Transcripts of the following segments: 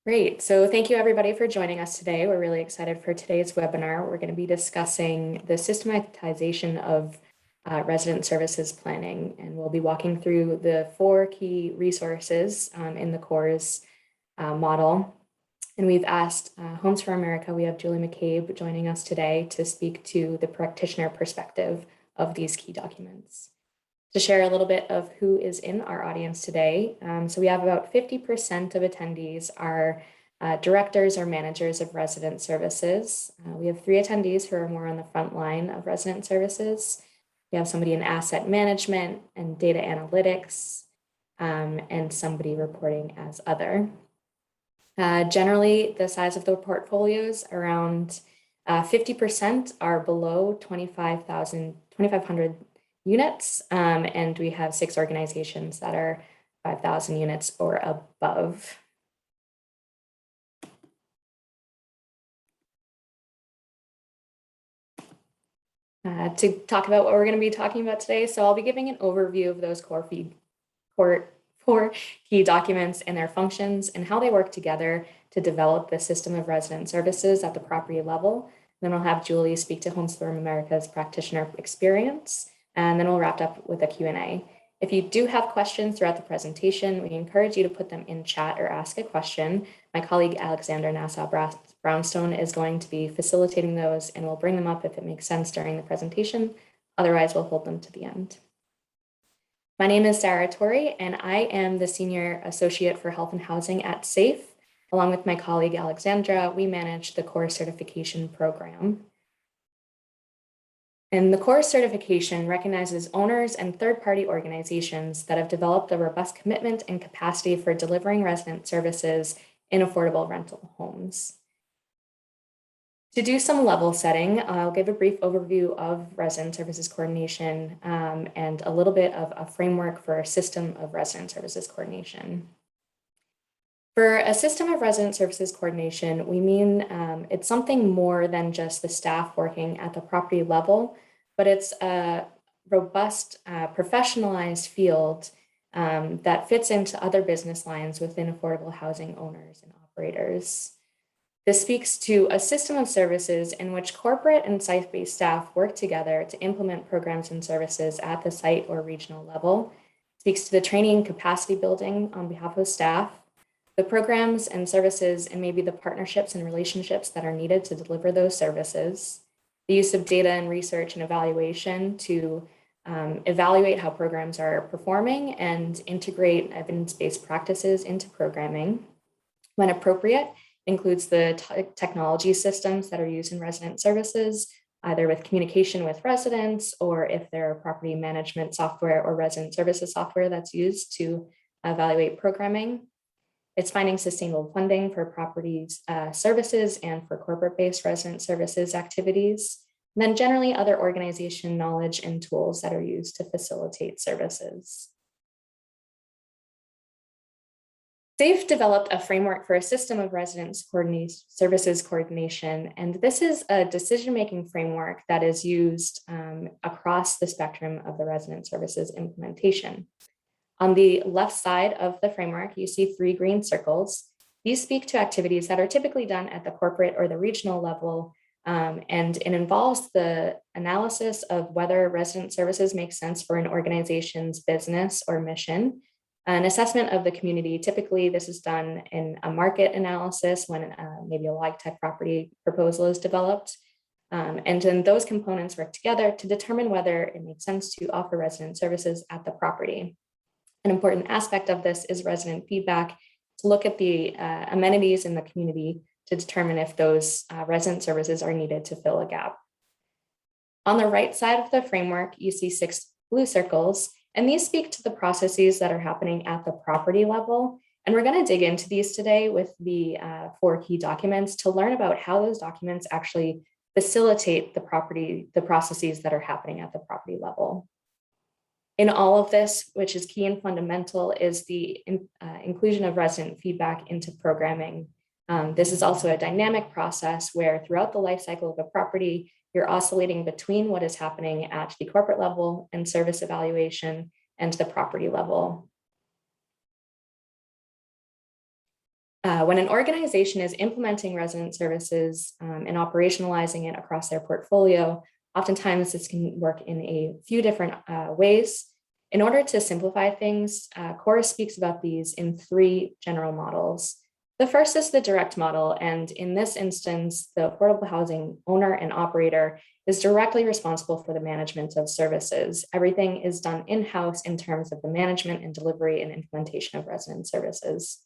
Great. So thank you everybody for joining us today. We're really excited for today's webinar. We're going to be discussing the systematization of resident services planning, and we'll be walking through the 4 key resources in the CORES model. And we've asked Homes for America, we have Julie McCabe joining us today to speak to the practitioner perspective of these key documents. To share a little bit of who is in our audience today. So we have about 50% of attendees are directors or managers of resident services. We have 3 attendees who are more on the front line of resident services. We have somebody in asset management and data analytics, and somebody reporting as other. Generally, the size of the portfolios, around 50% are below 2,500 units, and we have 6 organizations that are 5,000 units or above. To talk about what we're going to be talking about today, so I'll be giving an overview of those four key documents and their functions and how they work together to develop the system of resident services at the property level. Then I'll have Julie speak to Homes for America's practitioner experience, and then we'll wrap up with a Q&A. If you do have questions throughout the presentation, we encourage you to put them in chat or ask a question. My colleague Alexander Nassau-Brownstone is going to be facilitating those, and we'll bring them up if it makes sense during the presentation. Otherwise, we'll hold them to the end. My name is Sarah Torrey, and I am the Senior Associate for Health and Housing at SAFE. Along with my colleague Alexandra, we manage the CORES certification program. And the CORES certification recognizes owners and third-party organizations that have developed a robust commitment and capacity for delivering resident services in affordable rental homes. To do some level setting, I'll give a brief overview of resident services coordination and a little bit of a framework for a system of resident services coordination. For a system of resident services coordination, we mean it's something more than just the staff working at the property level, but it's a robust, professionalized field that fits into other business lines within affordable housing owners and operators. This speaks to a system of services in which corporate and site-based staff work together to implement programs and services at the site or regional level. It speaks to the training and capacity building on behalf of staff, the programs and services, and maybe the partnerships and relationships that are needed to deliver those services, the use of data and research and evaluation to evaluate how programs are performing and integrate evidence-based practices into programming. When appropriate, includes the technology systems that are used in resident services, either with communication with residents or if there are property management software or resident services software that's used to evaluate programming. It's finding sustainable funding for properties services and for corporate-based resident services activities. And then generally other organization knowledge and tools that are used to facilitate services. SAFE developed a framework for a system of resident services coordination, and this is a decision-making framework that is used across the spectrum of the resident services implementation. On the left side of the framework, you see 3 green circles. These speak to activities that are typically done at the corporate or the regional level, and it involves the analysis of whether resident services make sense for an organization's business or mission. An assessment of the community, typically this is done in a market analysis when maybe a like-type property proposal is developed. And then those components work together to determine whether it makes sense to offer resident services at the property. An important aspect of this is resident feedback to look at the amenities in the community to determine if those resident services are needed to fill a gap. On the right side of the framework, you see 6 blue circles, and these speak to the processes that are happening at the property level. And we're going to dig into these today with the 4 key documents to learn about how those documents actually facilitate the processes that are happening at the property level. In all of this, which is key and fundamental, is the inclusion of resident feedback into programming. This is also a dynamic process where throughout the life cycle of a property, you're oscillating between what is happening at the corporate level and service evaluation and the property level. When an organization is implementing resident services and operationalizing it across their portfolio, oftentimes this can work in a few different ways. In order to simplify things, CORES speaks about these in 3 general models. The first is the direct model, and in this instance, the affordable housing owner and operator is directly responsible for the management of services. Everything is done in-house in terms of the management and delivery and implementation of resident services.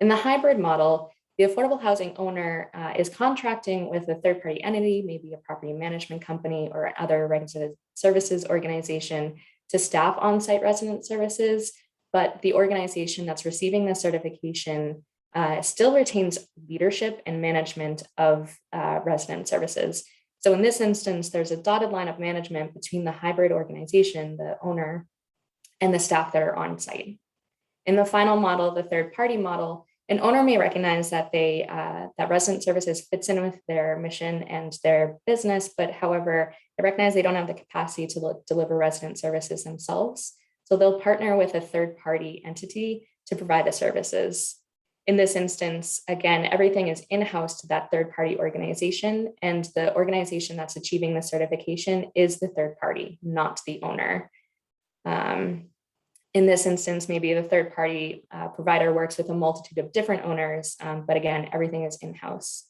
In the hybrid model, the affordable housing owner is contracting with a third-party entity, maybe a property management company or other resident services organization, to staff on-site resident services, but the organization that's receiving the certification still retains leadership and management of resident services. So in this instance, there's a dotted line of management between the hybrid organization, the owner, and the staff that are on-site. In the final model, the third-party model, an owner may recognize that that resident services fits in with their mission and their business, but however, they recognize they don't have the capacity to deliver resident services themselves. So they'll partner with a third-party entity to provide the services. In this instance, again, everything is in-house to that third-party organization, and the organization that's achieving the certification is the third party, not the owner. In this instance, maybe the third-party provider works with a multitude of different owners, but again, everything is in-house.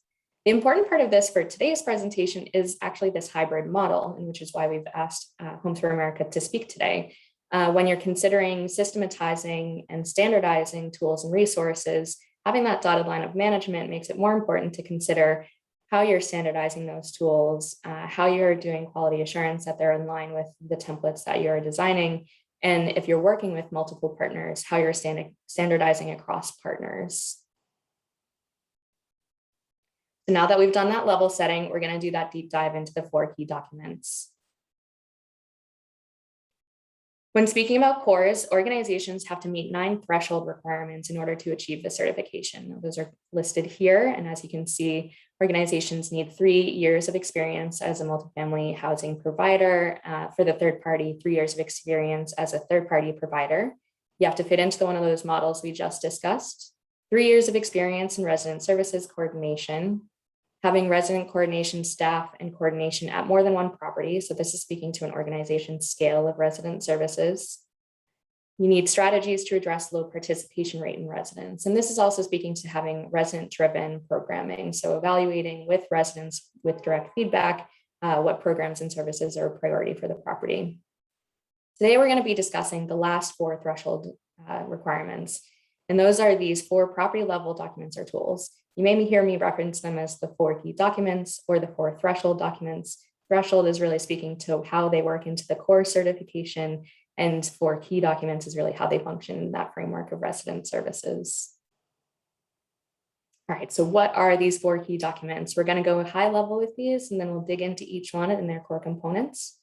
The important part of this for today's presentation is actually this hybrid model, and which is why we've asked Homes for America to speak today. When you're considering systematizing and standardizing tools and resources, having that dotted line of management makes it more important to consider how you're standardizing those tools, how you're doing quality assurance that they're in line with the templates that you're designing, and if you're working with multiple partners, how you're standardizing across partners. So now that we've done that level setting, we're going to do that deep dive into the 4 key documents. When speaking about CORES, organizations have to meet 9 threshold requirements in order to achieve the certification. Those are listed here, and as you can see, organizations need 3 years of experience as a multifamily housing provider. For the third party, 3 years of experience as a third party provider. You have to fit into one of those models we just discussed. 3 years of experience in resident services coordination, having resident coordination staff and coordination at more than 1 property. So this is speaking to an organization's scale of resident services. You need strategies to address low participation rate in residents. And this is also speaking to having resident-driven programming. So evaluating with residents with direct feedback, what programs and services are a priority for the property. Today, we're going to be discussing the last 4 threshold requirements. And those are these 4 property level documents or tools. You may hear me reference them as the 4 key documents or the 4 threshold documents. Threshold is really speaking to how they work into the core certification, and 4 key documents is really how they function in that framework of resident services. All right, so what are these 4 key documents? We're going to go high level with these, and then we'll dig into each one and their core components.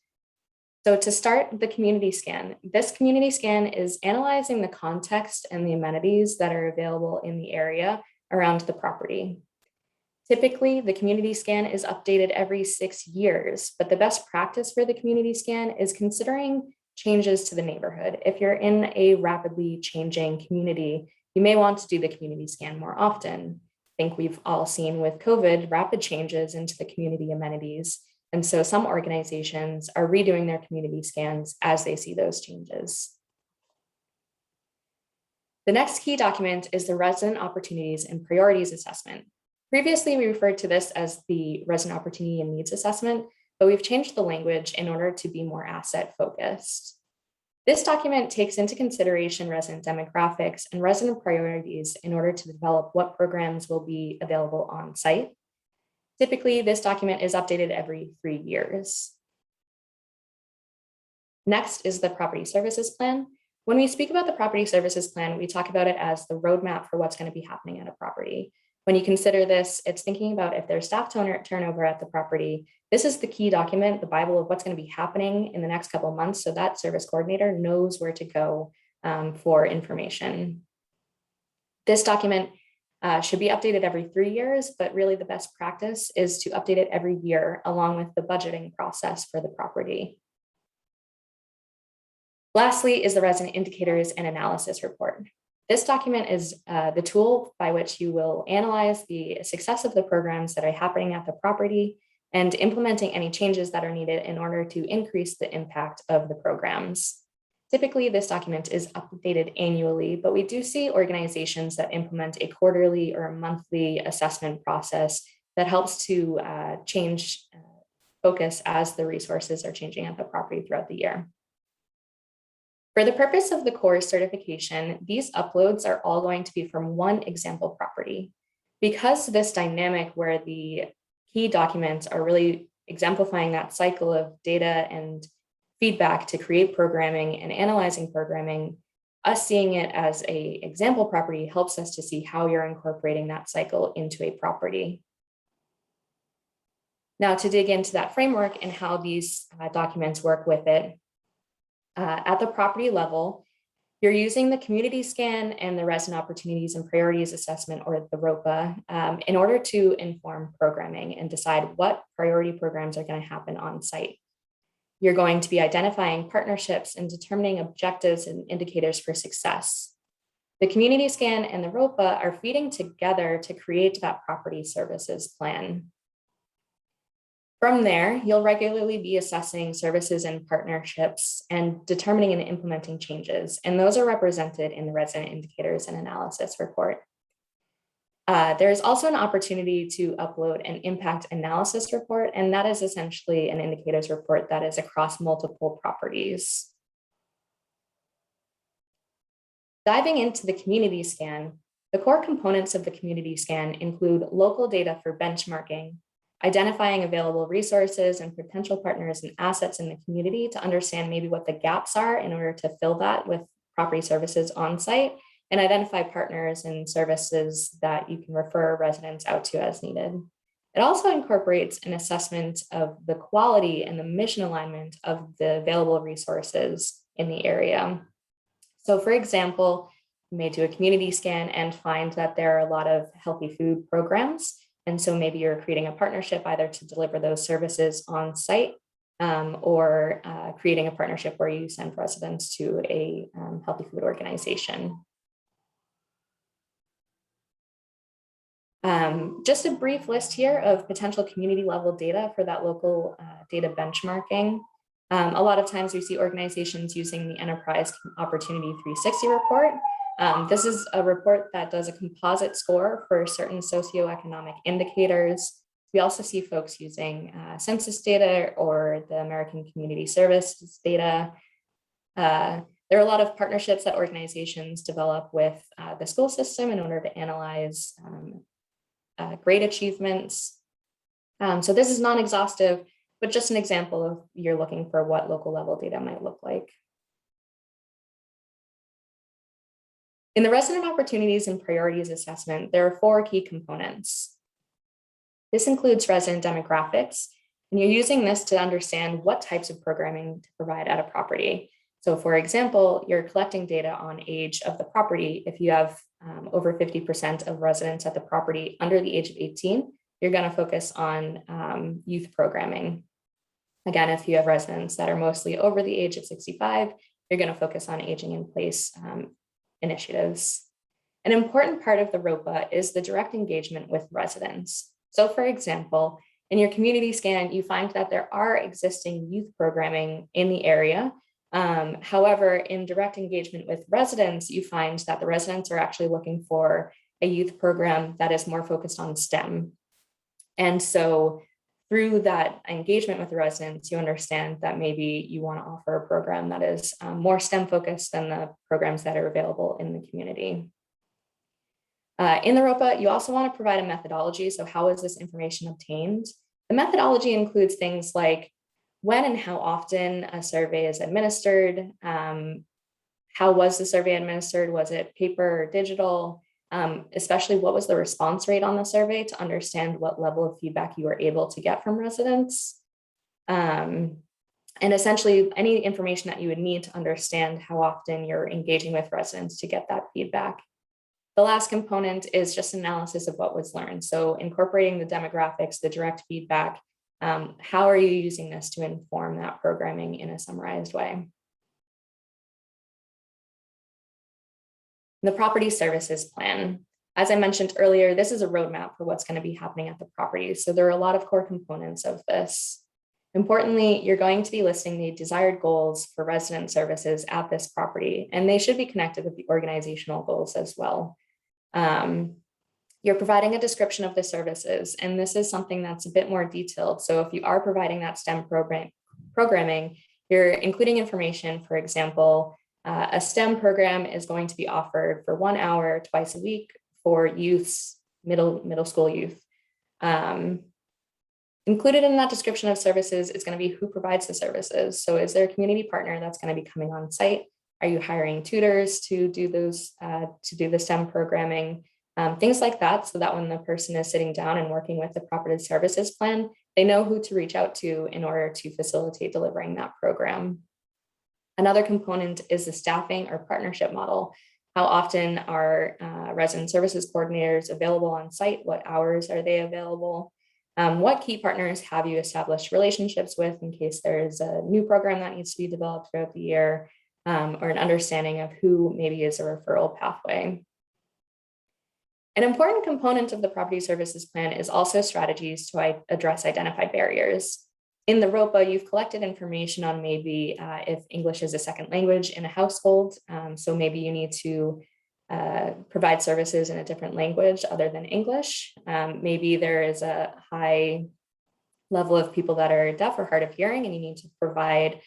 So to start, the community scan. This community scan is analyzing the context and the amenities that are available in the area around the property. Typically, the community scan is updated every 6 years, but the best practice for the community scan is considering changes to the neighborhood. If you're in a rapidly changing community, you may want to do the community scan more often. I think we've all seen with COVID, rapid changes into the community amenities. And so some organizations are redoing their community scans as they see those changes. The next key document is the Resident Opportunities and Priorities Assessment. Previously, we referred to this as the Resident Opportunity and Needs Assessment, but we've changed the language in order to be more asset focused. This document takes into consideration resident demographics and resident priorities in order to develop what programs will be available on site. Typically, this document is updated every 3 years. Next is the Property Services Plan. When we speak about the Property Services Plan, we talk about it as the roadmap for what's going to be happening at a property. When you consider this, it's thinking about if there's staff turnover at the property. This is the key document, the Bible of what's going to be happening in the next couple of months, so that service coordinator knows where to go for information. This document should be updated every 3 years, but really the best practice is to update it every year along with the budgeting process for the property. Lastly is the Resident Indicators and Analysis Report. This document is the tool by which you will analyze the success of the programs that are happening at the property and implementing any changes that are needed in order to increase the impact of the programs. Typically, this document is updated annually, but we do see organizations that implement a quarterly or monthly assessment process that helps to change focus as the resources are changing at the property throughout the year. For the purpose of the CORES certification, these uploads are all going to be from one example property. Because this dynamic where the key documents are really exemplifying that cycle of data and feedback to create programming and analyzing programming, us seeing it as an example property helps us to see how you're incorporating that cycle into a property. Now, to dig into that framework and how these documents work with it, at the property level, you're using the community scan and the resident opportunities and priorities assessment, or the ROPA, in order to inform programming and decide what priority programs are going to happen on site. You're going to be identifying partnerships and determining objectives and indicators for success. The community scan and the ROPA are feeding together to create that property services plan. From there, you'll regularly be assessing services and partnerships and determining and implementing changes, and those are represented in the resident indicators and analysis report. There is also an opportunity to upload an impact analysis report, and that is essentially an indicators report that is across multiple properties. Diving into the community scan, the core components of the community scan include local data for benchmarking, identifying available resources and potential partners and assets in the community to understand maybe what the gaps are in order to fill that with property services on site, and identify partners and services that you can refer residents out to as needed. It also incorporates an assessment of the quality and the mission alignment of the available resources in the area. So for example, you may do a community scan and find that there are a lot of healthy food programs. And so maybe you're creating a partnership either to deliver those services on site or creating a partnership where you send residents to a healthy food organization. Just a brief list here of potential community level data for that local data benchmarking. A lot of times we see organizations using the Enterprise Opportunity 360 report. This is a report that does a composite score for certain socioeconomic indicators. We also see folks using census data or the American Community Services data. There are a lot of partnerships that organizations develop with the school system in order to analyze grade achievements. So this is non-exhaustive, but just an example of you're looking for what local level data might look like. In the resident opportunities and priorities assessment, there are 4 key components. This includes resident demographics, and you're using this to understand what types of programming to provide at a property. So for example, you're collecting data on age of the property. If you have over 50% of residents at the property under the age of 18, you're going to focus on youth programming. Again, if you have residents that are mostly over the age of 65, you're going to focus on aging in place initiatives. An important part of the ROPA is the direct engagement with residents. So for example, in your community scan, you find that there are existing youth programming in the area. However, in direct engagement with residents, you find that the residents are actually looking for a youth program that is more focused on STEM. And so through that engagement with the residents, you understand that maybe you want to offer a program that is more STEM focused than the programs that are available in the community. In the ROPA, you also want to provide a methodology. So how is this information obtained? The methodology includes things like when and how often a survey is administered, how was the survey administered? Was it paper or digital? Especially what was the response rate on the survey to understand what level of feedback you were able to get from residents. And essentially any information that you would need to understand how often you're engaging with residents to get that feedback. The last component is just analysis of what was learned. So incorporating the demographics, the direct feedback, how are you using this to inform that programming in a summarized way? The property services plan. As I mentioned earlier, this is a roadmap for what's going to be happening at the property. So there are a lot of core components of this. Importantly, you're going to be listing the desired goals for resident services at this property, and they should be connected with the organizational goals as well. You're providing a description of the services, and this is something that's a bit more detailed. So if you are providing that STEM programming, you're including information. For example, a STEM program is going to be offered for 1 hour twice a week for youths, middle school youth. Included in that description of services is going to be who provides the services. So is there a community partner that's going to be coming on site? Are you hiring tutors to do the STEM programming? Things like that, so that when the person is sitting down and working with the property services plan, they know who to reach out to in order to facilitate delivering that program. Another component is the staffing or partnership model. How often are resident services coordinators available on site? What hours are they available? What key partners have you established relationships with in case there's a new program that needs to be developed throughout the year, or an understanding of who maybe is a referral pathway. An important component of the property services plan is also strategies to address identified barriers. In the ROPA, you've collected information on maybe if English is a second language in a household. So maybe you need to provide services in a different language other than English. Maybe there is a high level of people that are deaf or hard of hearing, and you need to provide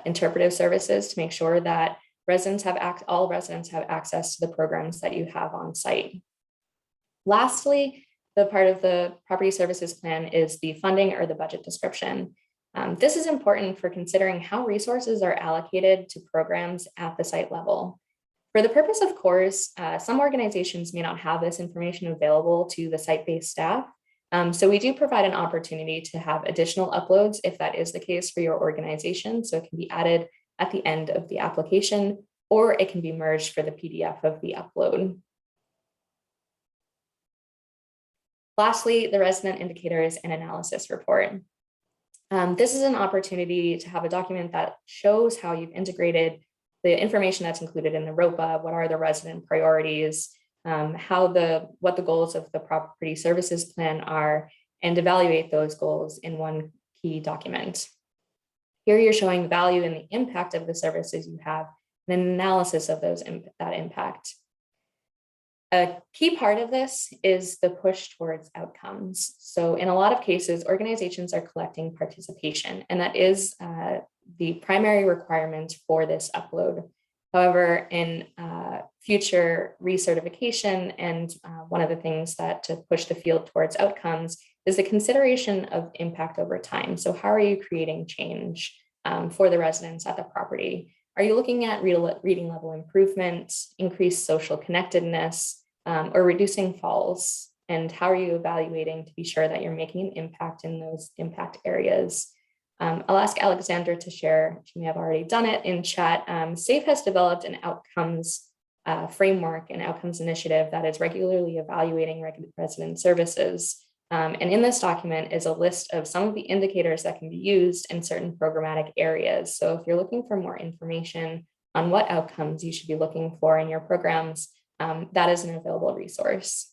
interpretive services to make sure that all residents have access to the programs that you have on site. Lastly, the part of the property services plan is the funding or the budget description. This is important for considering how resources are allocated to programs at the site level. For the purpose of CORES, some organizations may not have this information available to the site-based staff. So we do provide an opportunity to have additional uploads if that is the case for your organization. So it can be added at the end of the application, or it can be merged for the PDF of the upload. Lastly, the resident indicators and analysis report. This is an opportunity to have a document that shows how you've integrated the information that's included in the ROPA, what are the resident priorities, what the goals of the property services plan are, and evaluate those goals in one key document. Here you're showing value in the impact of the services you have and an analysis of that impact. A key part of this is the push towards outcomes. So in a lot of cases, organizations are collecting participation, and that is the primary requirement for this upload. However, in future recertification, and one of the things that to push the field towards outcomes is the consideration of impact over time. So how are you creating change for the residents at the property? Are you looking at reading level improvement, increased social connectedness, or reducing falls? And how are you evaluating to be sure that you're making an impact in those impact areas? I'll ask Alexandra to share. She may have already done it in chat. SAFE has developed an outcomes framework and outcomes initiative that is regularly evaluating resident services. And in this document is a list of some of the indicators that can be used in certain programmatic areas. So if you're looking for more information on what outcomes you should be looking for in your programs, that is an available resource.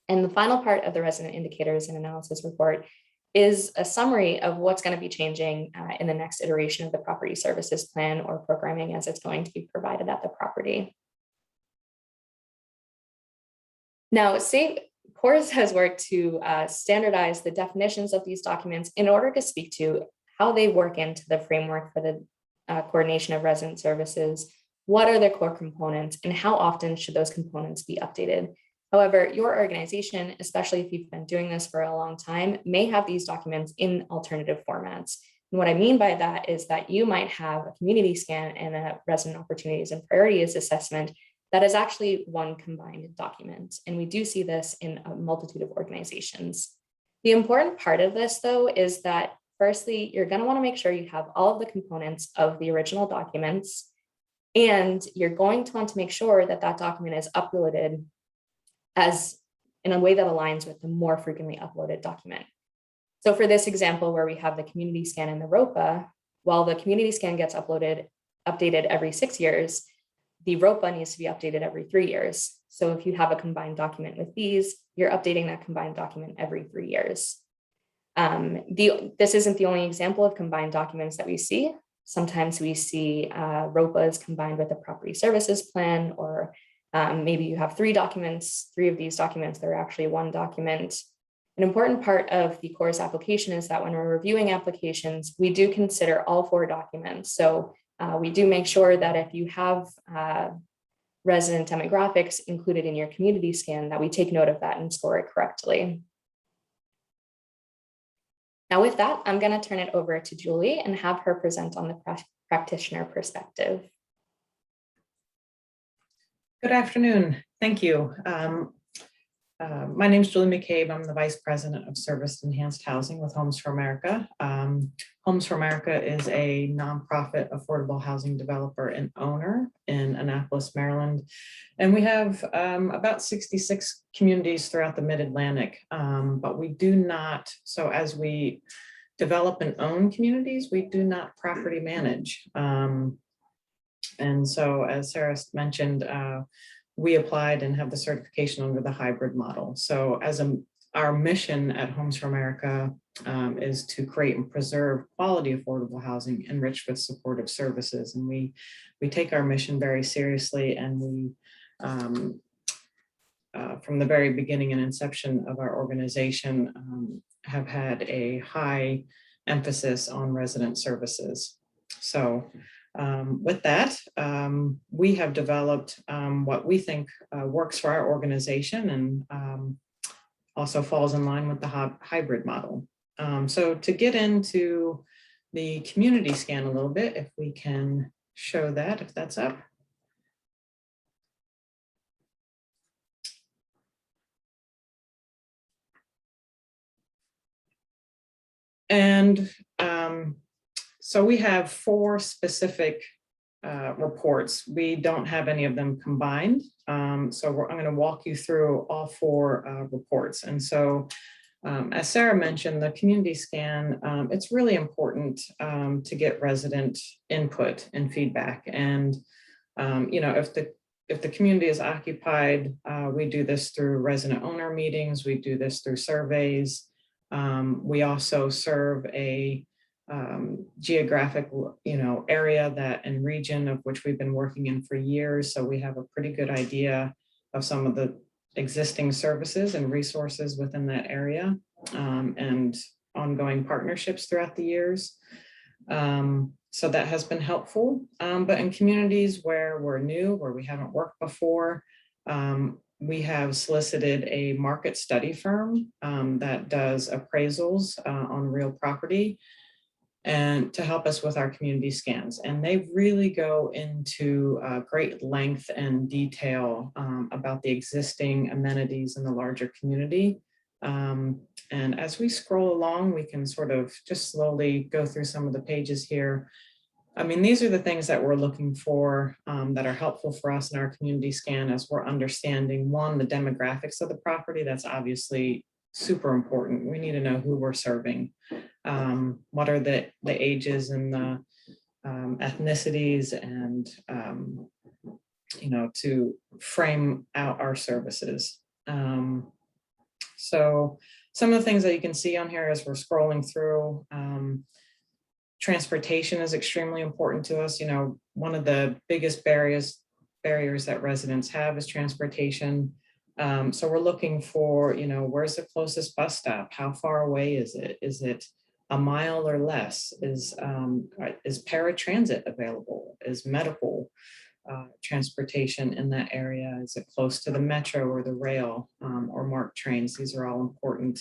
And the final part of the resident indicators and analysis report is a summary of what's going to be changing in the next iteration of the property services plan or programming as it's going to be provided at the property. Now, CORES has worked to standardize the definitions of these documents in order to speak to how they work into the framework for the coordination of resident services. What are the core components and how often should those components be updated? However, your organization, especially if you've been doing this for a long time, may have these documents in alternative formats. And what I mean by that is that you might have a community scan and a resident opportunities and priorities assessment that is actually one combined document. And we do see this in a multitude of organizations. The important part of this, though, is that firstly, you're going to want to make sure you have all of the components of the original documents, and you're going to want to make sure that that document is uploaded as in a way that aligns with the more frequently uploaded document. So for this example, where we have the community scan and the ROPA, while the community scan gets updated every 6 years, the ROPA needs to be updated every 3 years. So if you have a combined document with these, you're updating that combined document every 3 years. This isn't the only example of combined documents that we see. Sometimes we see ROPAs combined with a property services plan, or maybe you have 3 documents, 3 of these documents that are actually one document. An important part of the CORES application is that when we're reviewing applications, we do consider all 4 documents. So we do make sure that if you have resident demographics included in your community scan, that we take note of that and score it correctly. Now with that, I'm going to turn it over to Julie and have her present on the practitioner perspective. Good afternoon. Thank you. My name is Julie McCabe. I'm the Vice President of Service Enhanced Housing with Homes for America. Homes for America is a nonprofit affordable housing developer and owner in Annapolis, Maryland. And we have about 66 communities throughout the Mid-Atlantic, but we do not, so as we develop and own communities, we do not property manage. And so as Sarah mentioned, we applied and have the certification under the hybrid model. So as our mission at Homes for America is to create and preserve quality affordable housing enriched with supportive services. And we take our mission very seriously, and we from the very beginning and inception of our organization have had a high emphasis on resident services. So with that, we have developed what we think works for our organization, and also falls in line with the hybrid model. So to get into the community scan a little bit, if we can show that, if that's up. And so we have 4 specific reports. We don't have any of them combined. So I'm going to walk you through all 4 reports. And so as Sarah mentioned, the community scan, it's really important to get resident input and feedback. And you know, if the community is occupied, we do this through resident owner meetings. We do this through surveys. We also serve a geographic, area that and region of which we've been working in for years. So we have a pretty good idea of some of the existing services and resources within that area, and ongoing partnerships throughout the years. So that has been helpful. But in communities where we're new, where we haven't worked before, we have solicited a market study firm that does appraisals on real property, and to help us with our community scans. And they really go into great length and detail about the existing amenities in the larger community. And as we scroll along, we can sort of just slowly go through some of the pages here. I mean, these are the things that we're looking for that are helpful for us in our community scan as we're understanding, one, the demographics of the property. That's obviously super important. We need to know who we're serving. What are the ages and the ethnicities, and to frame out our services. So some of the things that you can see on here as we're scrolling through, transportation is extremely important to us. One of the biggest barriers that residents have is transportation. So we're looking for, where's the closest bus stop? How far away is it? Is it a mile or less? Is paratransit available? Is medical transportation in that area? Is it close to the metro or the rail or MARC trains? These are all important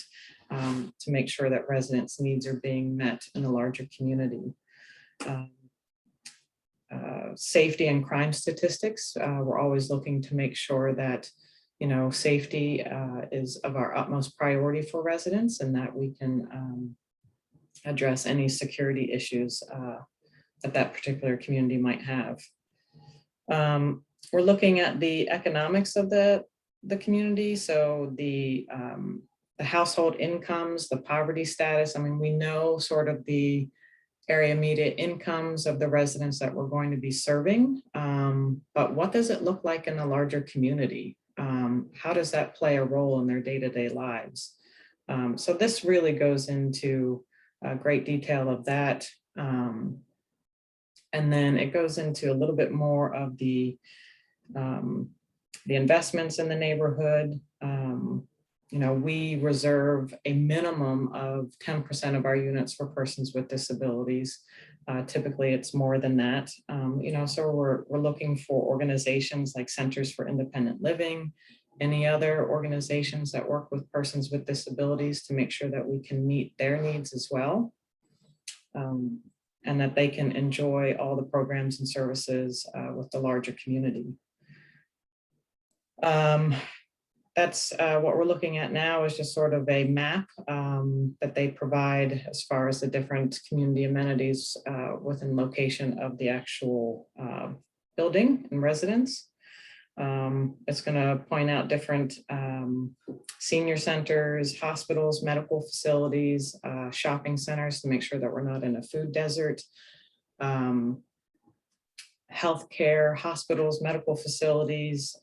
to make sure that residents' needs are being met in a larger community. Safety and crime statistics. We're always looking to make sure that safety is of our utmost priority for residents, and that we can address any security issues that particular community might have. We're looking at the economics of the community. So the household incomes, the poverty status. I mean, we know sort of the area media incomes of the residents that we're going to be serving. But what does it look like in a larger community? How does that play a role in their day-to-day lives? So this really goes into great detail of that. And then it goes into a little bit more of the investments in the neighborhood. You know, we reserve a minimum of 10% of our units for persons with disabilities. Typically, it's more than that. You know, so we're looking for organizations like Centers for Independent Living, any other organizations that work with persons with disabilities to make sure that we can meet their needs as well. And that they can enjoy all the programs and services with the larger community. That's what we're looking at now is just sort of a map that they provide as far as the different community amenities within location of the actual building and residence. It's going to point out different senior centers, hospitals, medical facilities, shopping centers to make sure that we're not in a food desert. Healthcare, hospitals, medical facilities,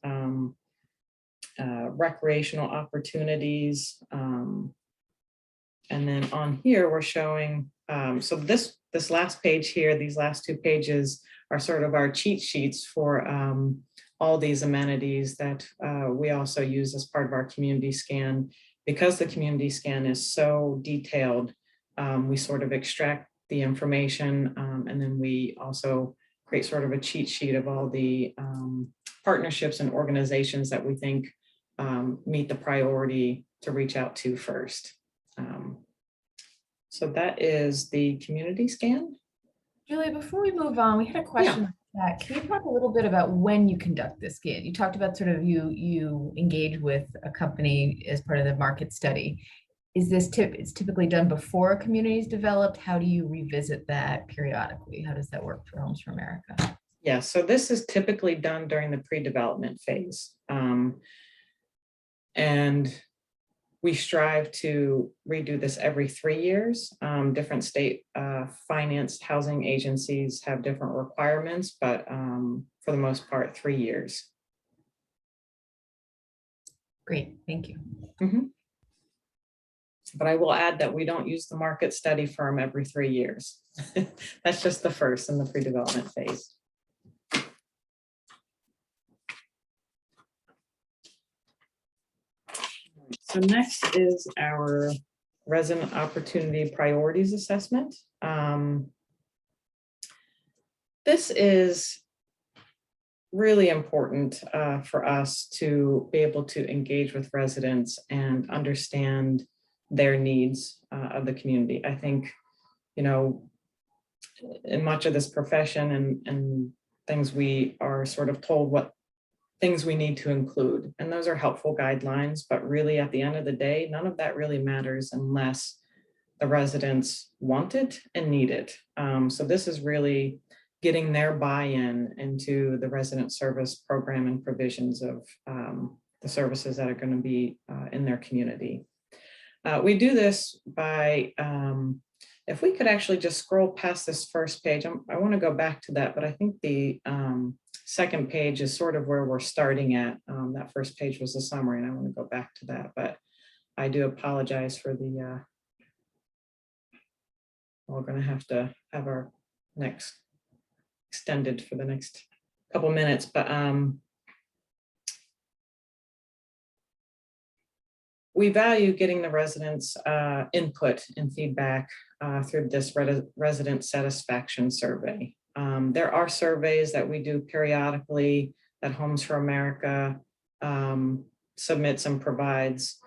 recreational opportunities. And then on here, we're showing, so this last page here, these last two pages are sort of our cheat sheets for all these amenities that we also use as part of our community scan. Because the community scan is so detailed, we sort of extract the information and then we also create sort of a cheat sheet of all the partnerships and organizations that we think meet the priority to reach out to first. So that is the community scan. Julia, before we move on, we had a question. Yeah. Can you talk a little bit about when you conduct this scan? You talked about sort of you engage with a company as part of the market study. Is this it's typically done before a community is developed? How do you revisit that periodically? How does that work for Homes for America? Yeah, so this is typically done during the pre-development phase. And we strive to redo this every 3 years. Different state financed housing agencies have different requirements, but for the most part, 3 years. Great, thank you. Mm-hmm. But I will add that we don't use the market study firm every 3 years. That's just the first in the pre-development phase. So next is our resident opportunity priorities assessment. This is really important for us to be able to engage with residents and understand their needs of the community. I think, you know, in much of this profession and things, we are sort of told what things we need to include, and those are helpful guidelines, but really at the end of the day, none of that really matters unless the residents want it and need it. So this is really getting their buy-in into the resident service program and provisions of the services that are going to be in their community. We do this by, if we could actually just scroll past this first page, I want to go back to that, but I think the second page is sort of where we're starting at. That first page was a summary, and I want to go back to that, but I do apologize for the, we're going to have our next extended for the next couple minutes, but we value getting the residents' input and feedback through this resident satisfaction survey. There are surveys that we do periodically that Homes for America submits and provides.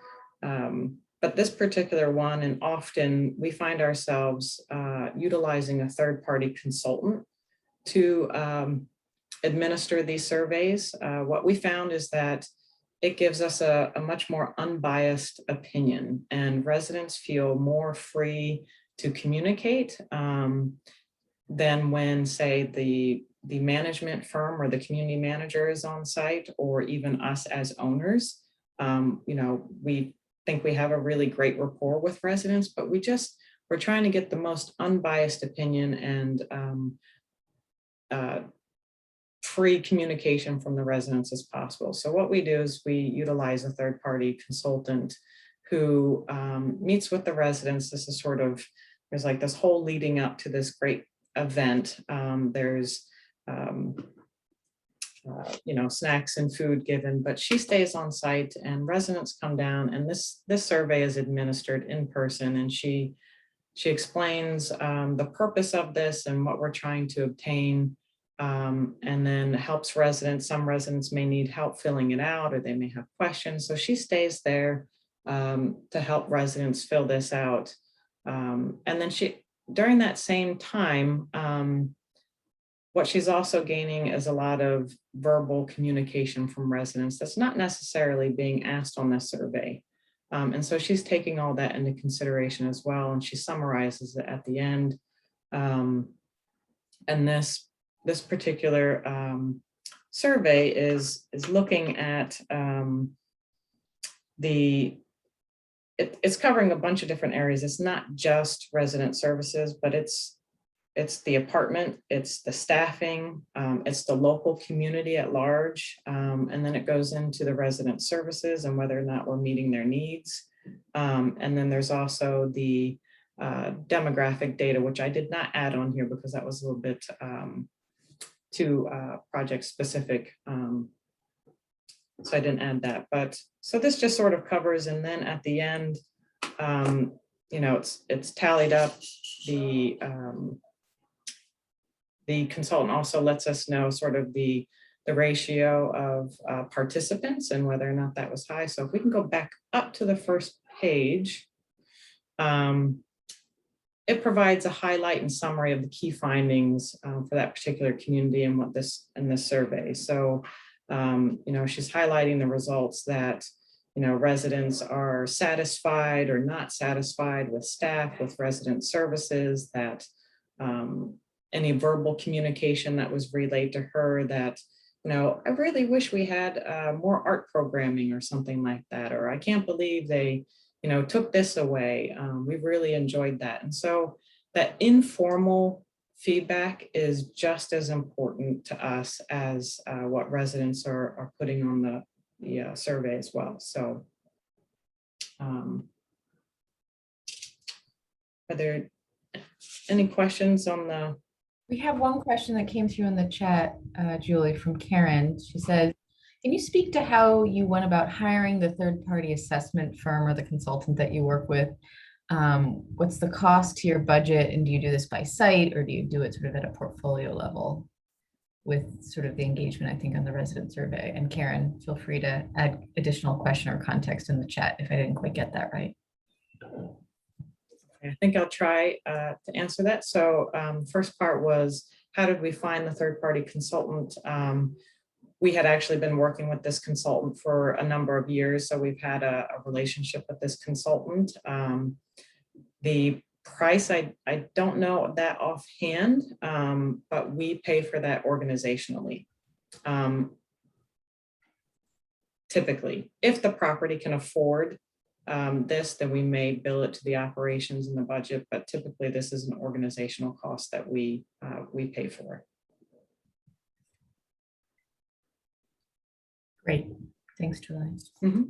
But this particular one, and often we find ourselves utilizing a third-party consultant to administer these surveys. What we found is that it gives us a much more unbiased opinion, and residents feel more free to communicate than when, say, the management firm or the community manager is on site, or even us as owners. You know, we think we have a really great rapport with residents, but we we're trying to get the most unbiased opinion and free communication from the residents as possible. So what we do is we utilize a third-party consultant who meets with the residents. This is sort of, there's like this whole leading up to this great event. There's snacks and food given, but she stays on site and residents come down, and this survey is administered in person, and she explains the purpose of this and what we're trying to obtain, and then helps residents. Some residents may need help filling it out, or they may have questions. So she stays there to help residents fill this out. And then during that same time, what she's also gaining is a lot of verbal communication from residents that's not necessarily being asked on this survey. And so she's taking all that into consideration as well, and she summarizes it at the end. And this particular survey is looking at it's covering a bunch of different areas. It's not just resident services, but it's the apartment, it's the staffing, it's the local community at large, and then it goes into the resident services and whether or not we're meeting their needs. And then there's also the demographic data, which I did not add on here because that was a little bit too project specific. So I didn't add that, but so this just sort of covers, and then at the end, it's tallied up. The consultant also lets us know sort of the ratio of participants and whether or not that was high. So if we can go back up to the first page, it provides a highlight and summary of the key findings for that particular community and what in this survey. So, she's highlighting the results that, residents are satisfied or not satisfied with staff, with resident services, that any verbal communication that was relayed to her that, I really wish we had more art programming or something like that, or I can't believe they, took this away. We really enjoyed that. And so that informal feedback is just as important to us as what residents are putting on the survey as well. So are there any questions on the? We have one question that came through in the chat, Julie, from Karen. She says, can you speak to how you went about hiring the third-party assessment firm or the consultant that you work with? What's the cost to your budget? And do you do this by site, or do you do it sort of at a portfolio level with sort of the engagement, I think, on the resident survey? And Karen, feel free to add additional question or context in the chat if I didn't quite get that right. I think I'll try to answer that. So first part was, how did we find the third-party consultant? We had actually been working with this consultant for a number of years, so we've had a relationship with this consultant. The price, I don't know that offhand, but we pay for that organizationally. Typically, if the property can afford this, then we may bill it to the operations and the budget, but typically this is an organizational cost that we pay for. Great, thanks, Julie. Mm-hmm.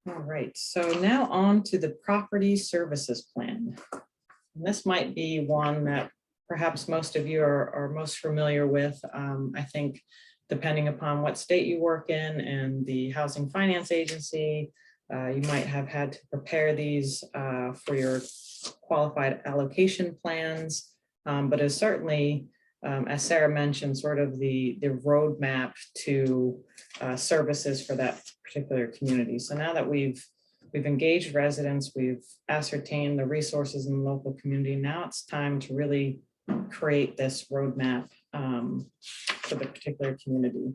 All right, so now on to the property services plan. And this might be one that perhaps most of you are most familiar with. I think depending upon what state you work in and the Housing Finance Agency, you might have had to prepare these for your qualified allocation plans, but is certainly, as Sarah mentioned, sort of the roadmap to services for that particular community. So now that we've engaged residents, we've ascertained the resources in the local community, now it's time to really create this roadmap for the particular community.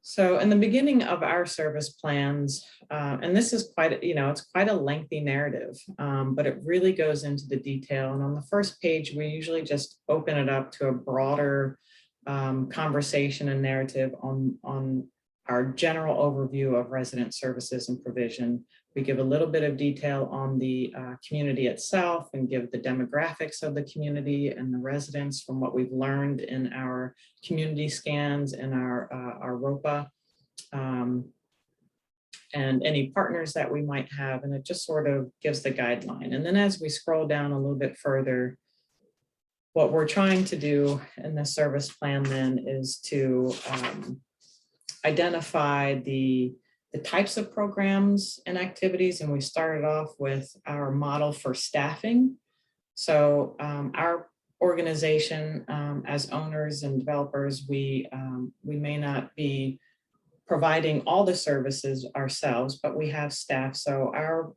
So in the beginning of our service plans, and this is quite, it's quite a lengthy narrative, but it really goes into the detail. And on the first page, we usually just open it up to a broader conversation and narrative on our general overview of resident services and provision. We give a little bit of detail on the community itself and give the demographics of the community and the residents from what we've learned in our community scans and our ROPA, and any partners that we might have. And it just sort of gives the guideline. And then as we scroll down a little bit further, what we're trying to do in the service plan then is to identify the types of programs and activities. And we started off with our model for staffing. So our organization, as owners and developers, we may not be providing all the services ourselves, but we have staff. So our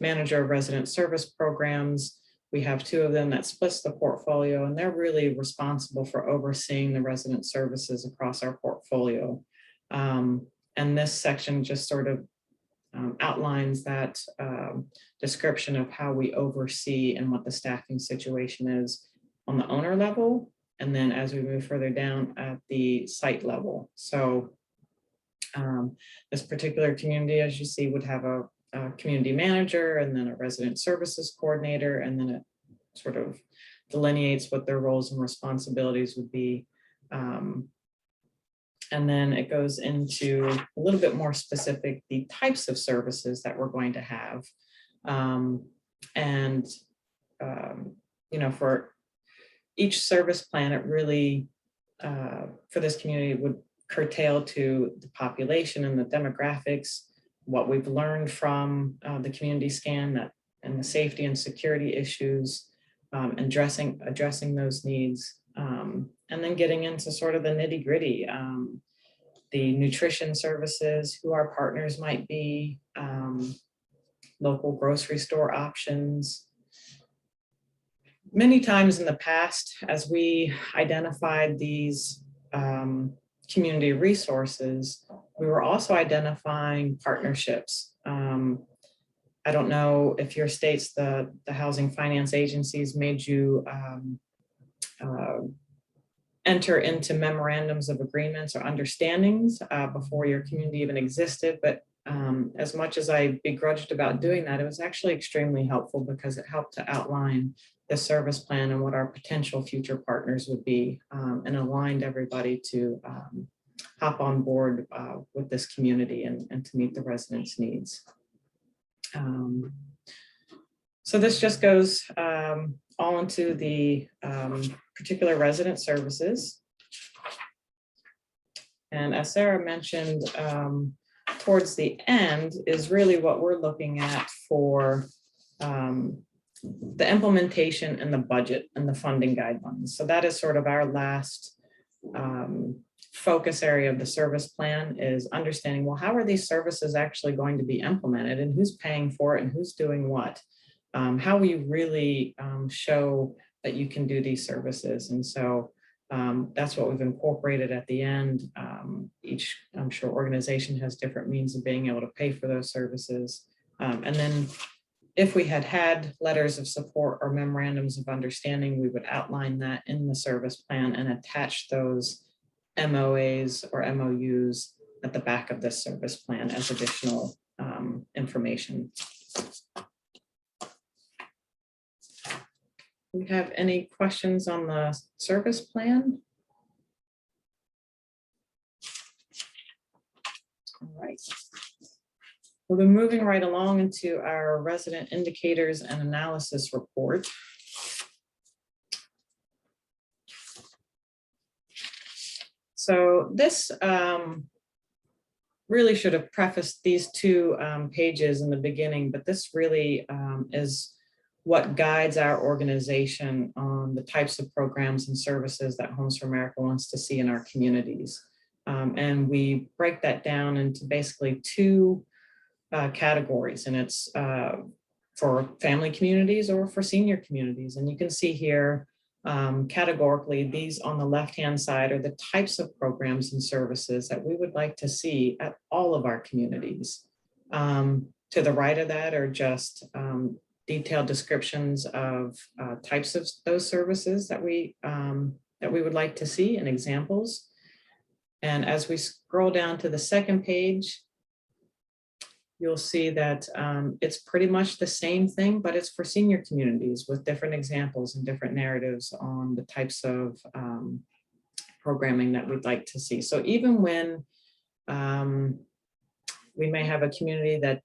manager of resident service programs, we have 2 of them that splits the portfolio, and they're really responsible for overseeing the resident services across our portfolio. And this section just sort of outlines that description of how we oversee and what the staffing situation is on the owner level. And then as we move further down at the site level. So this particular community, as you see, would have a community manager and then a resident services coordinator, and then it sort of delineates what their roles and responsibilities would be. And then it goes into a little bit more specific, the types of services that we're going to have. You know, for each service plan, it really, for this community, would curtail to the population and the demographics, what we've learned from the community scan, that and the safety and security issues, and addressing those needs. And then getting into sort of the nitty gritty, the nutrition services, who our partners might be, local grocery store options. Many times in the past, as we identified these community resources, we were also identifying partnerships. I don't know if your states, the housing finance agencies made you enter into memorandums of agreements or understandings before your community even existed. But as much as I begrudged about doing that, it was actually extremely helpful because it helped to outline the service plan and what our potential future partners would be, and aligned everybody to hop on board with this community and to meet the residents' needs. So this just goes all into the particular resident services. And as Sarah mentioned, towards the end is really what we're looking at for the implementation and the budget and the funding guidelines. So that is sort of our last focus area of the service plan, is understanding, well, how are these services actually going to be implemented, and who's paying for it and who's doing what? How we really show that you can do these services. And so that's what we've incorporated at the end. Each, I'm sure, organization has different means of being able to pay for those services. And then if we had letters of support or memorandums of understanding, we would outline that in the service plan and attach those MOAs or MOUs at the back of this service plan as additional information. Do we have any questions on the service plan? All right. We'll be moving right along into our resident indicators and analysis report. So this really should have prefaced these 2 pages in the beginning, but this really is what guides our organization on the types of programs and services that Homes for America wants to see in our communities. And we break that down into basically 2 categories, and it's for family communities or for senior communities. And you can see here, categorically, these on the left-hand side are the types of programs and services that we would like to see at all of our communities. To the right of that are just detailed descriptions of types of those services that we would like to see and examples. And as we scroll down to the second page, you'll see that it's pretty much the same thing, but it's for senior communities with different examples and different narratives on the types of programming that we'd like to see. So even when we may have a community that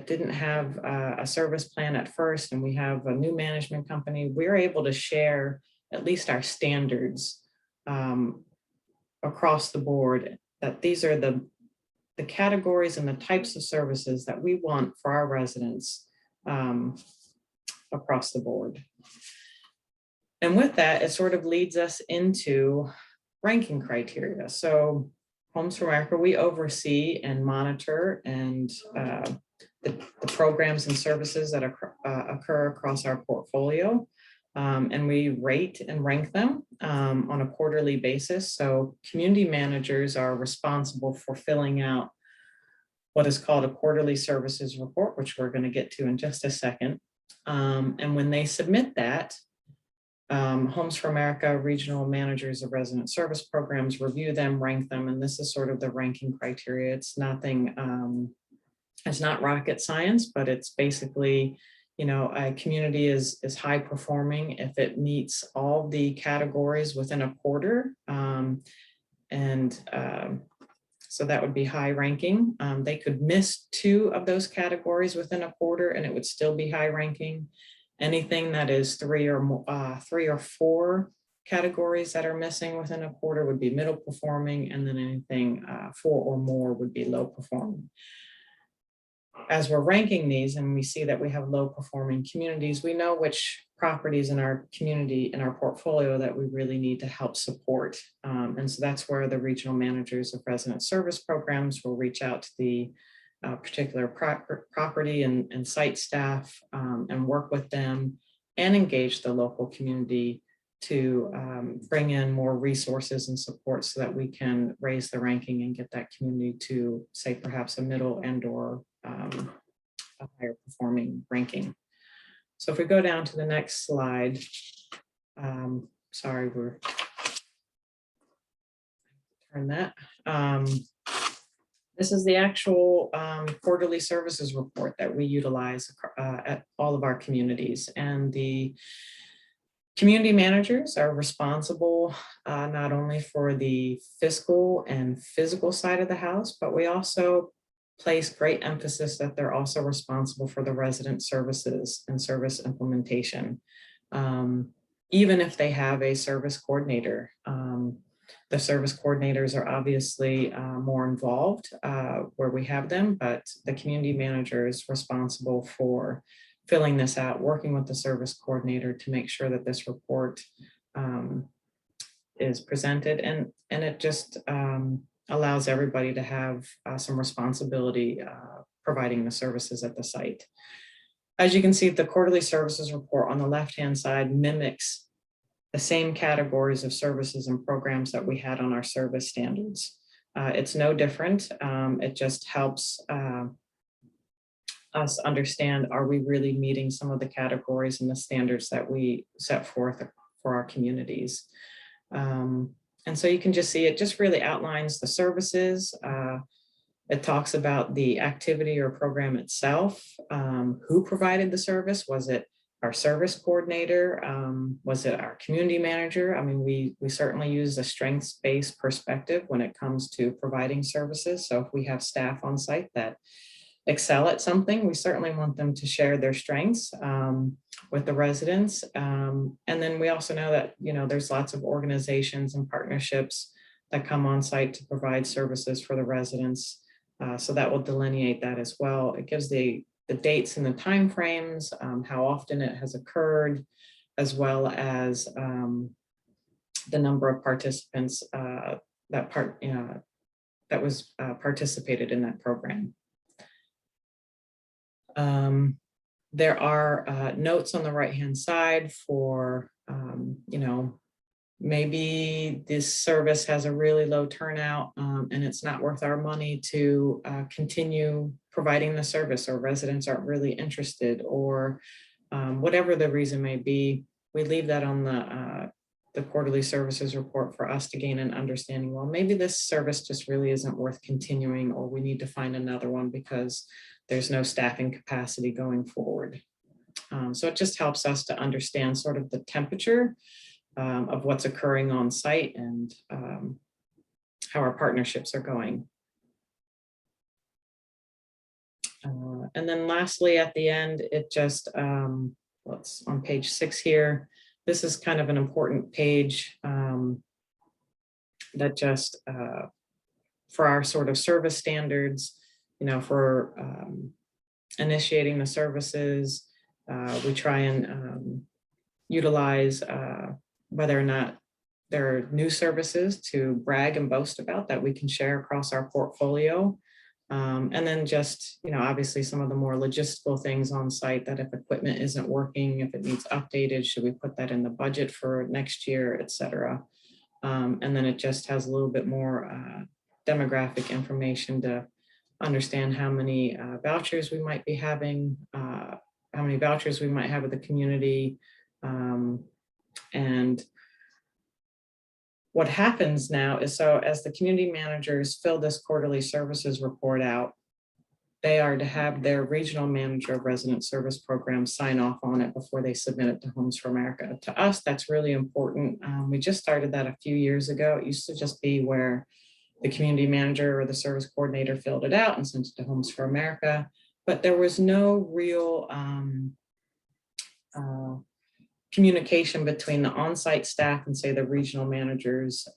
didn't have a service plan at first, and we have a new management company, we're able to share at least our standards across the board, that these are the categories and the types of services that we want for our residents across the board. And with that, it sort of leads us into ranking criteria. So Homes for America, we oversee and monitor and the programs and services that occur across our portfolio. And we rate and rank them on a quarterly basis. So community managers are responsible for filling out what is called a quarterly services report, which we're going to get to in just a second. And when they submit that, Homes for America regional managers of resident service programs review them, rank them, and this is sort of the ranking criteria. It's nothing, it's not rocket science, but it's basically, you know, a community is high performing if it meets all the categories within a quarter. So that would be high ranking. They could miss 2 of those categories within a quarter and it would still be high ranking. Anything that is 3 or 4 categories that are missing within a quarter would be middle performing, and then anything 4 or more would be low performing. As we're ranking these and we see that we have low performing communities, we know which properties in our community, in our portfolio, that we really need to help support. And so that's where the regional managers of resident service programs will reach out to the particular property and site staff and work with them and engage the local community to bring in more resources and support so that we can raise the ranking and get that community to, say, perhaps a middle and or a higher performing ranking. So if we go down to the next slide, sorry, we're turn that. This is the actual quarterly services report that we utilize at all of our communities, and the community managers are responsible not only for the fiscal and physical side of the house, but we also place great emphasis that they're also responsible for the resident services and service implementation. Even if they have a service coordinator, the service coordinators are obviously more involved where we have them, but the community manager is responsible for filling this out, working with the service coordinator to make sure that this report is presented, and it just allows everybody to have some responsibility providing the services at the site. As you can see, the quarterly services report on the left-hand side mimics the same categories of services and programs that we had on our service standards. It's no different. It just helps us understand, are we really meeting some of the categories and the standards that we set forth for our communities? And so you can just see it just really outlines the services. It talks about the activity or program itself. Who provided the service? Was it our service coordinator? Was it our community manager? I mean, we certainly use a strengths-based perspective when it comes to providing services. So if we have staff on site that excel at something, we certainly want them to share their strengths with the residents. And then we also know that, you know, there's lots of organizations and partnerships that come on site to provide services for the residents. So that will delineate that as well. It gives the dates and the timeframes, how often it has occurred, as well as the number of participants that was participated in that program. There are notes on the right-hand side for, you know, maybe this service has a really low turnout and it's not worth our money to continue providing the service, or residents aren't really interested, or whatever the reason may be. We leave that on the the quarterly services report for us to gain an understanding, well, maybe this service just really isn't worth continuing, or we need to find another one because there's no staffing capacity going forward. So it just helps us to understand sort of the temperature of what's occurring on site and how our partnerships are going. And then lastly, at the end, it just, what's on page 6 here, this is kind of an important page that just, for our sort of service standards, you know, for initiating the services, we try and utilize whether or not there are new services to brag and boast about that we can share across our portfolio. And then just, you know, obviously some of the more logistical things on site, that if equipment isn't working, if it needs updated, should we put that in the budget for next year, et cetera. And then it just has a little bit more demographic information to understand how many vouchers we might be having, how many vouchers we might have with the community. And what happens now is, so as the community managers fill this quarterly services report out, they are to have their regional manager of resident service program sign off on it before they submit it to Homes for America. To us, that's really important. We just started that a few years ago. It used to just be where the community manager or the service coordinator filled it out and sent it to Homes for America, but there was no real communication between the on-site staff and, say, the regional managers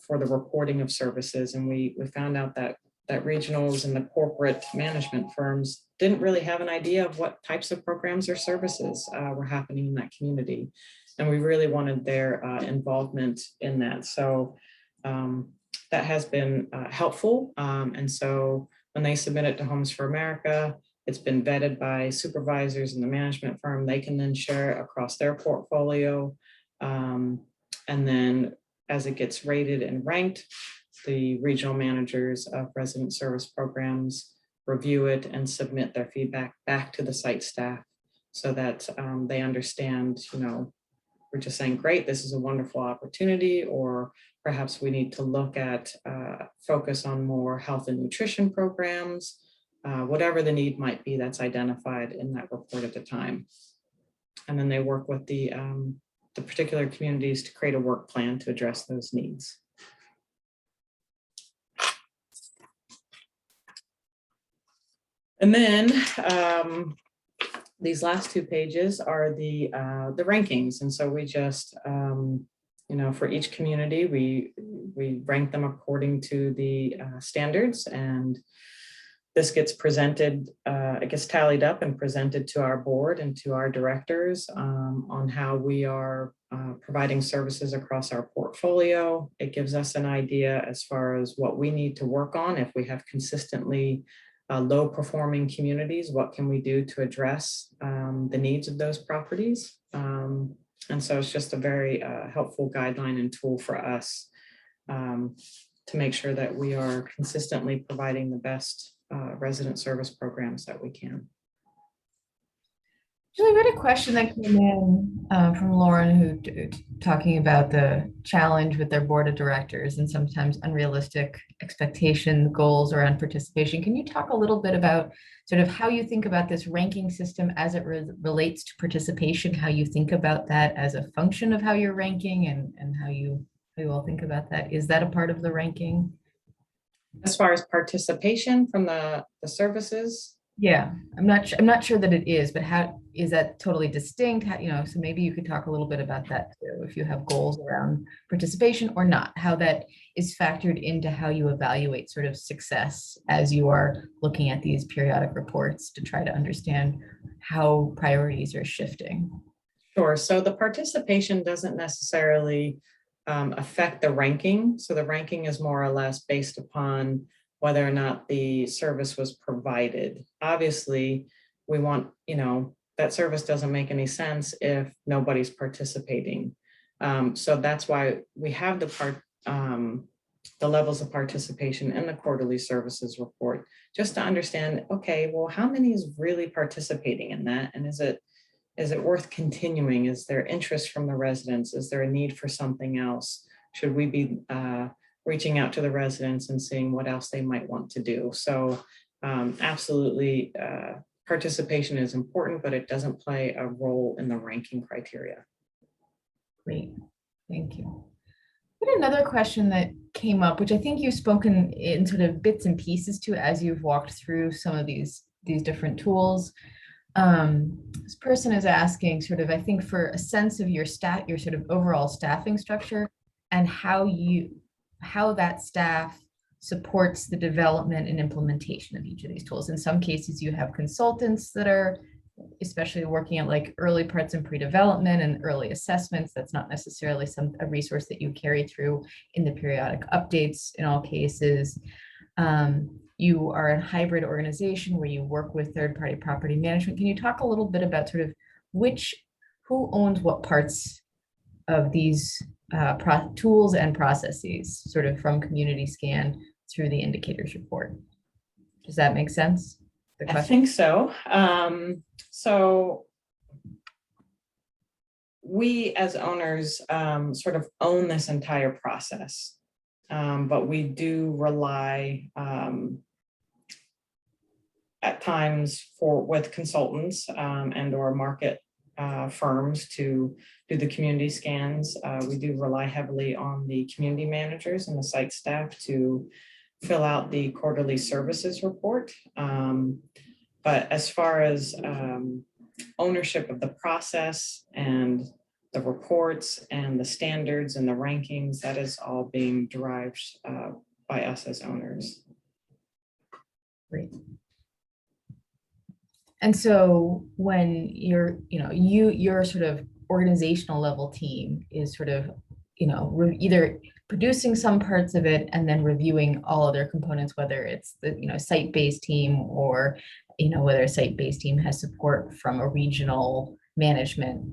for the reporting of services. And we found out that regionals and the corporate management firms didn't really have an idea of what types of programs or services were happening in that community. And we really wanted their involvement in that. So that has been helpful. And so when they submit it to Homes for America, it's been vetted by supervisors in the management firm. They can then share it across their portfolio. And then as it gets rated and ranked, the regional managers of resident service programs review it and submit their feedback back to the site staff so that they understand, you know, we're just saying, great, this is a wonderful opportunity, or perhaps we need to look at focus on more health and nutrition programs, whatever the need might be that's identified in that report at the time. And then they work with the particular communities to create a work plan to address those needs. And then these last 2 pages are the rankings. And so we just, you know, for each community, we rank them according to the standards, and this gets presented, it gets tallied up and presented to our board and to our directors on how we are providing services across our portfolio. It gives us an idea as far as what we need to work on. If we have consistently low performing communities, what can we do to address the needs of those properties? And so it's just a very helpful guideline and tool for us to make sure that we are consistently providing the best resident service programs that we can. Julie, we had a question that came in from Lauren, who talking about the challenge with their board of directors and sometimes unrealistic expectation goals around participation. Can you talk a little bit about sort of how you think about this ranking system as it relates to participation, how you think about that as a function of how you're ranking, and how you all think about that? Is that a part of the ranking? As far as participation from the services? Yeah, I'm not sure that it is, but how is that totally distinct? How, you know, so maybe you could talk a little bit about that too, if you have goals around participation or not, how that is factored into how you evaluate sort of success as you are looking at these periodic reports to try to understand how priorities are shifting. Sure. So the participation doesn't necessarily affect the ranking. So the ranking is more or less based upon whether or not the service was provided. Obviously, we want, you know, that service doesn't make any sense if nobody's participating. So that's why we have the levels of participation in the quarterly services report, just to understand, okay, well, how many is really participating in that? And is Is it worth continuing? Is there interest from the residents? Is there a need for something else? Should we be reaching out to the residents and seeing what else they might want to do? So absolutely, participation is important, but it doesn't play a role in the ranking criteria. Great, thank you. But another question that came up, which I think you've spoken in sort of bits and pieces to as you've walked through some of these different tools. This person is asking sort of, I think, for a sense of your sort of overall staffing structure and how that staff supports the development and implementation of each of these tools. In some cases, you have consultants that are especially working at like early parts in pre-development and early assessments. That's not necessarily a resource that you carry through in the periodic updates in all cases. You are a hybrid organization where you work with third-party property management. Can you talk a little bit about sort of who owns what parts of these tools and processes, sort of from community scan through the indicators report? Does that make sense? I think so. So we as owners sort of own this entire process, but we do rely at times with consultants and or market firms to do the community scans. We do rely heavily on the community managers and the site staff to fill out the quarterly services report. But as far as ownership of the process and the reports and the standards and the rankings, that is all being derived by us as owners. Great. And so when you're, your sort of organizational level team is sort of, either producing some parts of it and then reviewing all other components, whether it's the, site-based team or, whether a site-based team has support from a regional management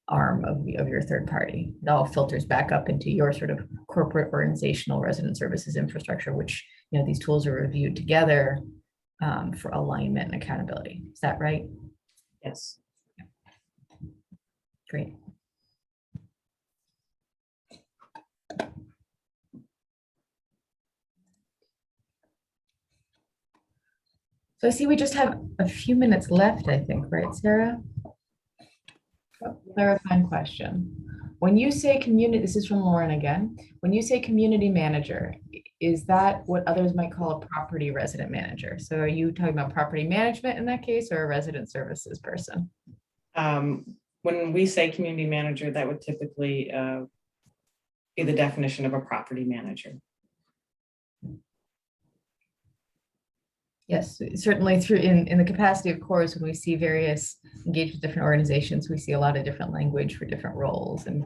arm of your third party. It all filters back up into your sort of corporate organizational resident services infrastructure, which, these tools are reviewed together for alignment and accountability. Is that right? Yes. Great. So I see we just have a few minutes left, I think, right, Sarah? Oh, clarifying question. When you say community, this is from Lauren again. When you say community manager, is that what others might call a property resident manager? So are you talking about property management in that case or a resident services person? When we say community manager, that would typically be the definition of a property manager. Yes, certainly through in the capacity of CORES, when we see various engaged with different organizations, we see a lot of different language for different roles, and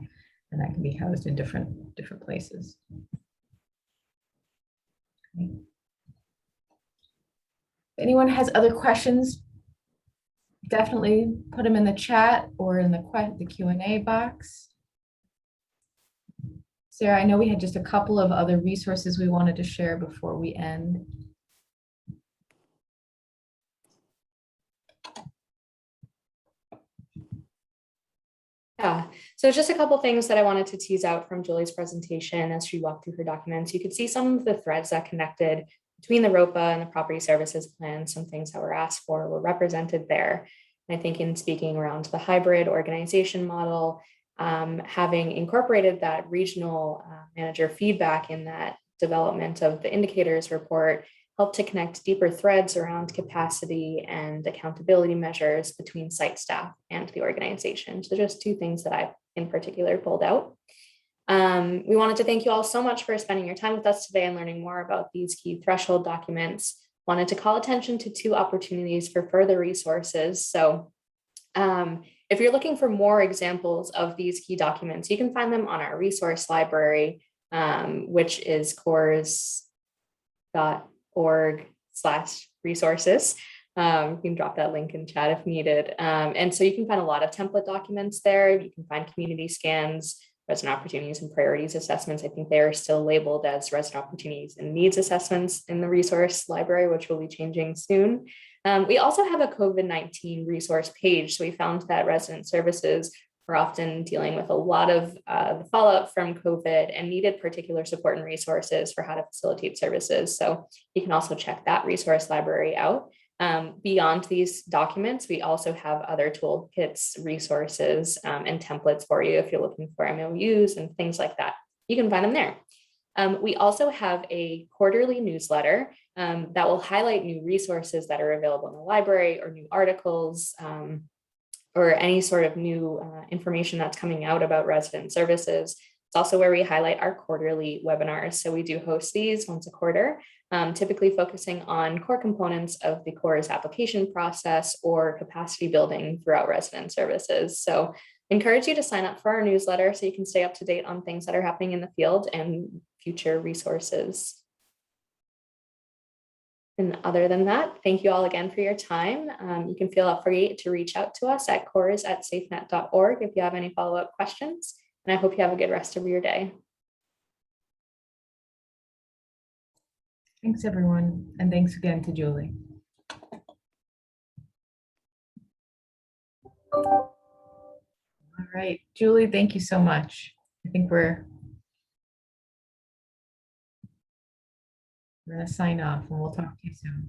that can be housed in different places. Okay. If anyone has other questions, definitely put them in the chat or in the Q&A box. Sarah, I know we had just a couple of other resources we wanted to share before we end. Yeah, so just a couple things that I wanted to tease out from Julie's presentation as she walked through her documents. You could see some of the threads that connected between the ROPA and the property services plan. Some things that were asked for were represented there. And I think in speaking around the hybrid organization model, having incorporated that regional manager feedback in that development of the indicators report helped to connect deeper threads around capacity and accountability measures between site staff and the organization. So just two things that I in particular pulled out. We wanted to thank you all so much for spending your time with us today and learning more about these key threshold documents. Wanted to call attention to two opportunities for further resources. So if you're looking for more examples of these key documents, you can find them on our resource library, which is cores.org/resources. You can drop that link in chat if needed. And so you can find a lot of template documents there. You can find community scans, resident opportunities and priorities assessments. I think they are still labeled as resident opportunities and needs assessments in the resource library, which will be changing soon. We also have a COVID-19 resource page. So we found that resident services were often dealing with a lot of the fallout from COVID and needed particular support and resources for how to facilitate services. So you can also check that resource library out. Beyond these documents, we also have other toolkits, resources, and templates for you if you're looking for MOUs and things like that. You can find them there. We also have a quarterly newsletter that will highlight new resources that are available in the library or new articles or any sort of new information that's coming out about resident services. It's also where we highlight our quarterly webinars. So we do host these once a quarter, typically focusing on core components of the CORES application process or capacity building throughout resident services. So encourage you to sign up for our newsletter so you can stay up to date on things that are happening in the field and future resources. And other than that, thank you all again for your time. You can feel free to reach out to us at cores@safenet.org if you have any follow-up questions. And I hope you have a good rest of your day. Thanks, everyone. And thanks again to Julie. All right, Julie, thank you so much. I think we're going to sign off and we'll talk to you soon.